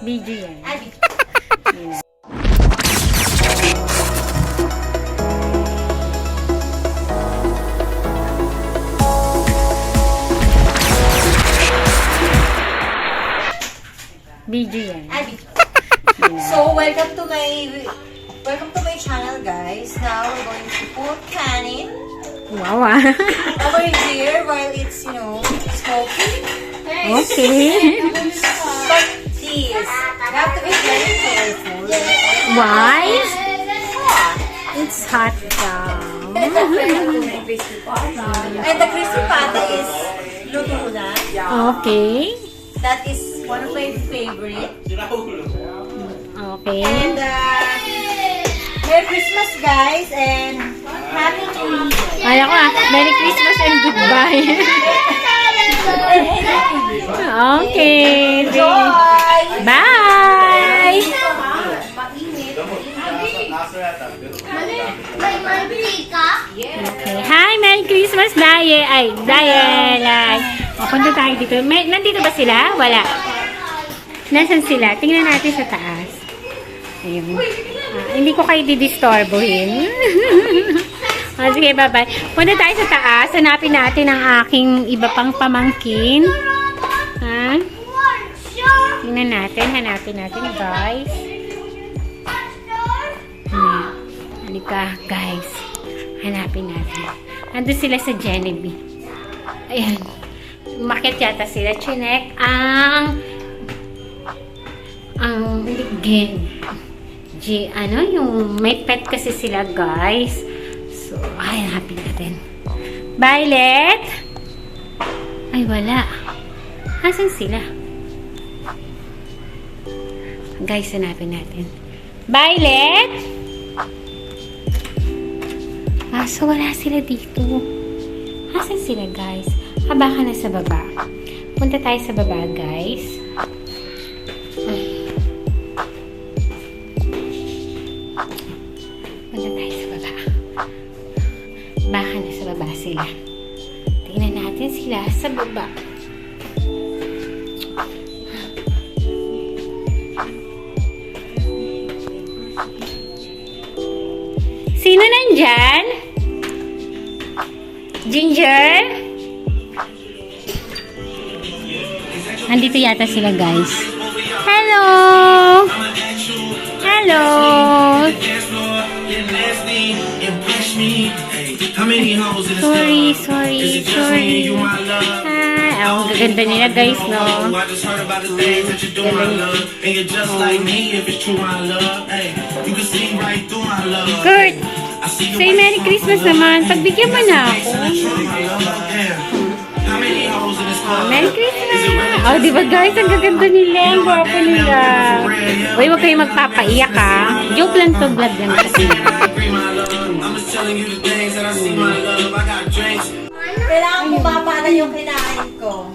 Video yan. Video yan. So, welcome to my channel, guys. Now, we're going to put canning Wow over here while it's, smoking. Okay. But please, you have to be very careful. Why? It's hot daw. And the crispy pata is luto na. Okay. That is one of my favorite. Okay. And Merry Christmas, guys, and Happy New Year. Kaya ko Merry Christmas and goodbye. Okay. Joy! Bye! Okay. Hi, Merry Christmas, Daye. Ay, Daye. Punta tayo dito. Nandito ba sila? Wala. Nasaan sila? Tingnan natin sa taas. Ayun. Hindi ko kayo didistorbohin. Sige, bye-bye. Punta tayo sa taas. Hanapin natin ang aking iba pang pamangkin. Ha? Tingnan natin. Hanapin natin, guys. Halika, guys. Hanapin natin. Nandun sila sa Genevieve. Ayan. Umakyat yata sila. Chinek yung may pet kasi sila, guys. So, hanapin natin. Violet! Ay, wala. Asan sila? Guys, hanapin natin. Violet! So wala sila dito. Asan sila, guys? Baka na sa baba. Punta tayo sa baba, guys. Punta tayo sa baba. Baka na sa baba sila. Tingnan natin sila sa baba. Sino nandyan? Ginger? Nandito yata sila, guys. Hello! Hello! Sorry. Ang gaganda nila, guys, no? Kurt! Say Merry Christmas naman. Pagbigyan mo na ako. Merry Christmas! Oh, di ba, guys? Ang gaganda nila. Ang gwapo nila. Uy, huwag kayo magpapaiyak, ha? Joke lang to, vlog lang kasi. Kailangan bumaba na yung kinain ko.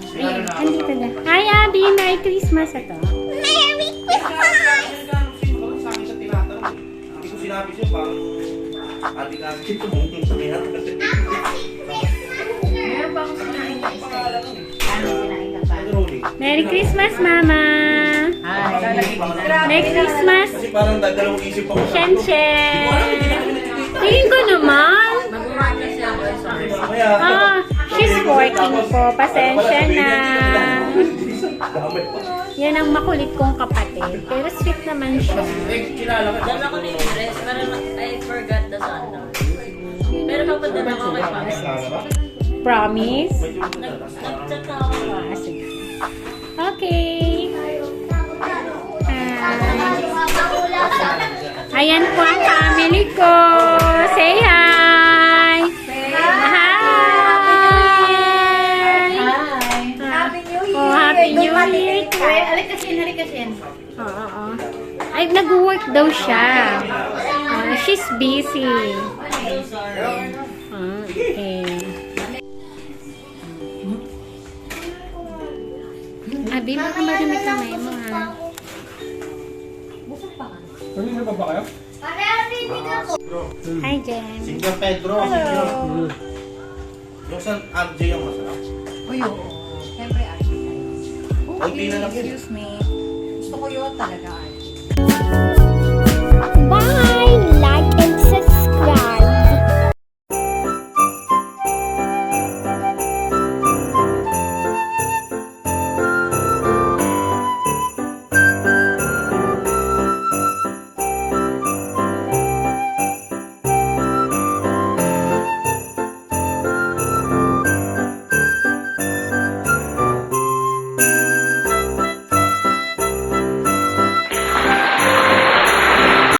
Andito na. Hi, Abby! Merry Christmas ito. Merry Christmas! Hindi ko sinabi siya, parang ati ka ito mong sabihan. Meron ba akong kinain ka isa? Ano kinain ka pa? Merry Christmas, Mama! Merry Christmas! Kasi parang dalawang isip ako. Shen! Tingin ko naman. She's working po. Pasensya na. Yan ang makulit kong kapatid. Pero sweet naman siya. Dala ko na yung dress, pero I forgot the sandals. Pero papadala ko kay Papa. Promise? Nag-chat na ako. Sige. Okay. Ayan po ang family ko. Say hi! Hi! Happy New Year! Oh, Happy New Year! Halikasin. Oo. Ay, nag-work daw siya. She's busy. Okay. Abi, baka marami kamay mo, ha? Pwede ba kayo? Hi, Jen. Senior Pedro. Hello. Yung sa RJ yung masarap. Uy, oo. Siyempre, Kunti na lang yun. excuse me. Gusto ko yun talaga. Bye!